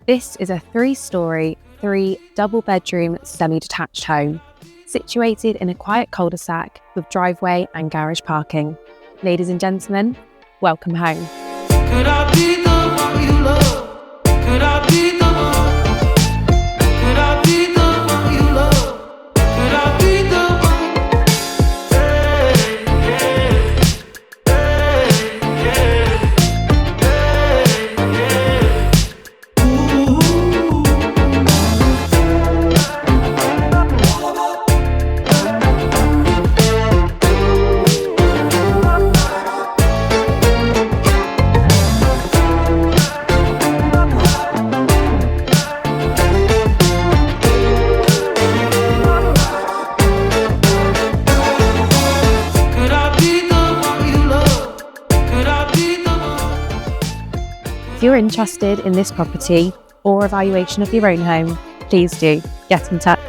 This is a 3-storey, 3 double-bedroom semi-detached home, situated in a quiet cul-de-sac with driveway and garage parking. Ladies and gentlemen, welcome home. Could I be the one you love? Could I be the one? Could I be the one you love? Could I be the one? Hey, yeah. Hey, yeah. Hey, yeah. Ooh. Could I be the one you love? Could I be the one? If you're interested in this property or evaluation of your own home, please do get in touch.